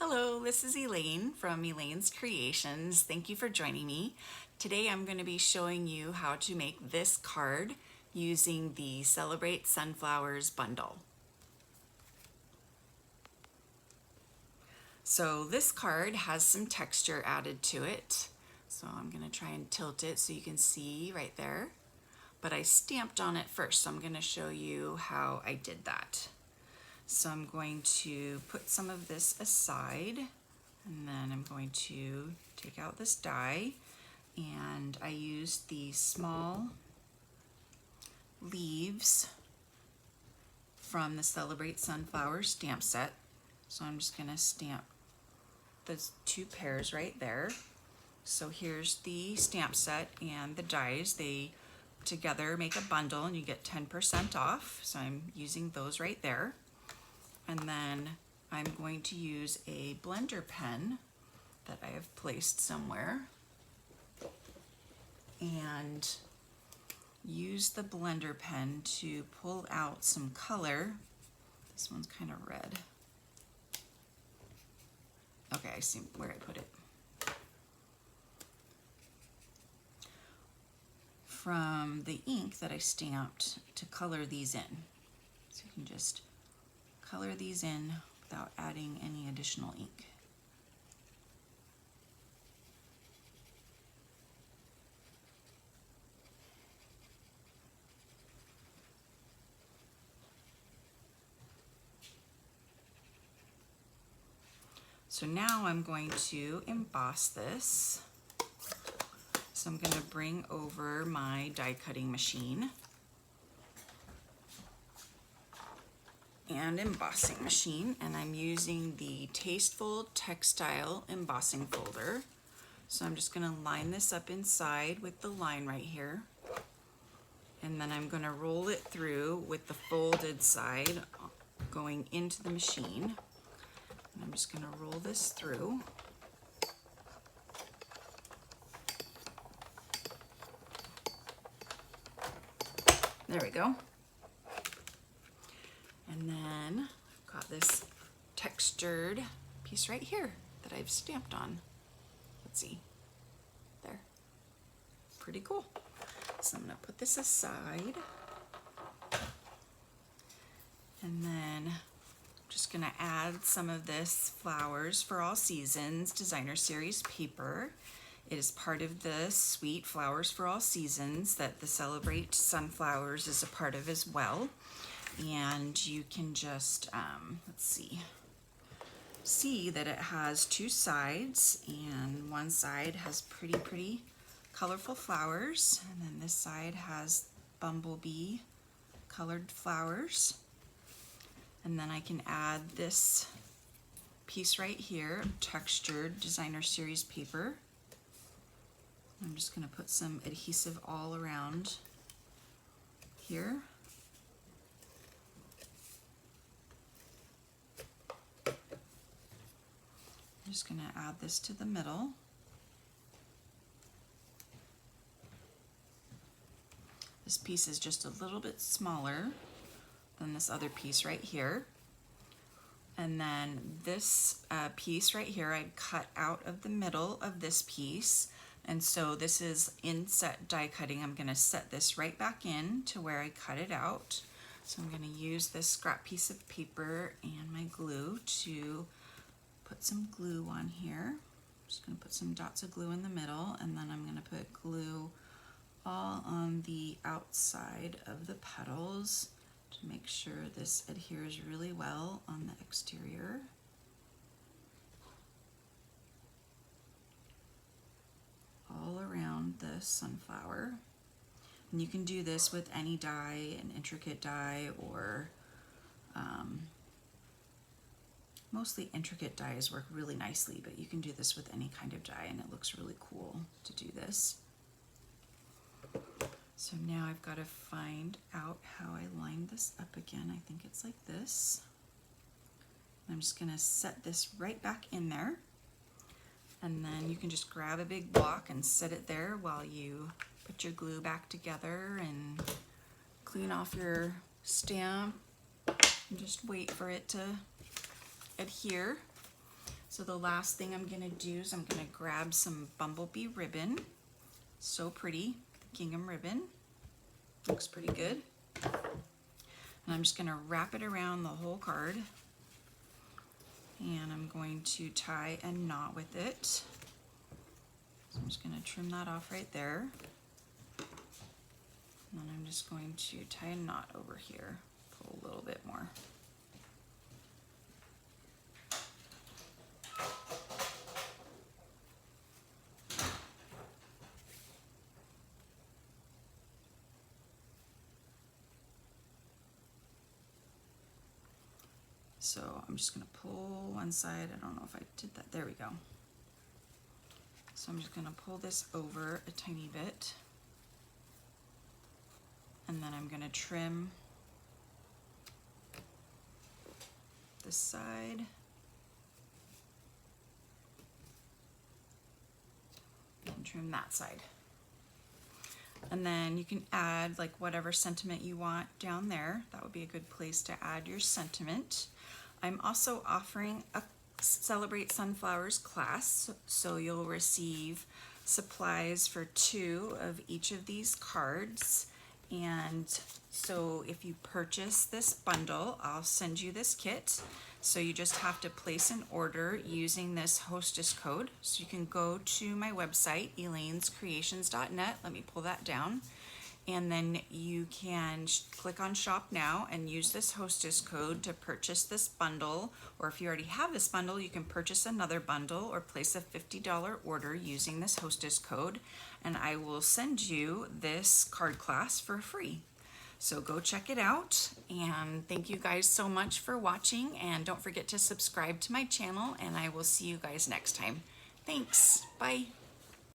Hello, this is Elaine from Elaine's Creations. Thank you for joining me. Today I'm going to be showing you how to make this card using the Celebrate Sunflowers bundle. So this card has some texture added to it. So I'm going to try and tilt it so you can see right there. But I stamped on it first, so I'm going to show you how I did that. So I'm going to put some of this aside, and then I'm going to take out this die, and I used the small leaves from the Celebrate Sunflower stamp set. So I'm just going to stamp those two pairs right there. So here's the stamp set and the dies. They together make a bundle and you get 10% off. So I'm using those right there. And then I'm going to use a blender pen that I have placed somewhere and use the blender pen to pull out some color. This one's kind of red. Okay, I see where I put it. From the ink that I stamped to color these in. So you can just color these in without adding any additional ink. So now I'm going to emboss this. So I'm going to bring over my die cutting machine and embossing machine, and I'm using the Tasteful Textile embossing folder. So I'm just going to line this up inside with the line right here, and then I'm going to roll it through with the folded side going into the machine. And I'm just going to roll this through. There we go. And then I've got this textured piece right here that I've stamped on. Let's see. There. Pretty cool. So I'm going to put this aside. And then I'm just going to add some of this Flowers for All Seasons Designer Series paper. It is part of the Sweet Flowers for All Seasons that the Celebrate Sunflowers is a part of as well. And you can just, let's see that it has two sides, and one side has pretty colorful flowers, and then this side has bumblebee colored flowers. And then I can add this piece right here, textured Designer Series paper. I'm just going to put some adhesive all around here. I'm just going to add this to the middle. This piece is just a little bit smaller than this other piece right here. And then this piece right here I cut out of the middle of this piece. And so this is inset die cutting. I'm going to set this right back in to where I cut it out. So I'm going to use this scrap piece of paper and my glue to put some glue on here. I'm just going to put some dots of glue in the middle, and then I'm going to put glue all on the outside of the petals to make sure this adheres really well on the exterior. All around the sunflower. And you can do this with any die, an intricate die, or mostly intricate dies work really nicely, but you can do this with any kind of die and it looks really cool to do this. So now I've got to find out how I line this up again. I think it's like this. I'm just going to set this right back in there. And then you can just grab a big block and set it there while you put your glue back together and clean off your stamp and just wait for it to adhere. So So the last thing I'm gonna do is I'm gonna grab some bumblebee ribbon. So pretty, gingham ribbon. Looks pretty good. And I'm just gonna wrap it around the whole card. And I'm going to tie a knot with it. So I'm just gonna trim that off right there. And then I'm just going to tie a knot over here, pull a little bit more. So I'm just gonna pull one side. I don't know if I did that. There we go. So I'm just gonna pull this over a tiny bit. And then I'm gonna trim this side. And trim that side. And then you can add like whatever sentiment you want down there. That would be a good place to add your sentiment. I'm also offering a Celebrate Sunflowers class, so you'll receive supplies for 2 of each of these cards. And so if you purchase this bundle, I'll send you this kit. So you just have to place an order using this hostess code. So you can go to my website, elainescreations.net. Let me pull that down. And then you can click on shop now and use this hostess code to purchase this bundle. Or if you already have this bundle, you can purchase another bundle or place a $50 order using this hostess code. And I will send you this card class for free. So go check it out, and thank you guys so much for watching, and don't forget to subscribe to my channel, and I will see you guys next time. Thanks, bye.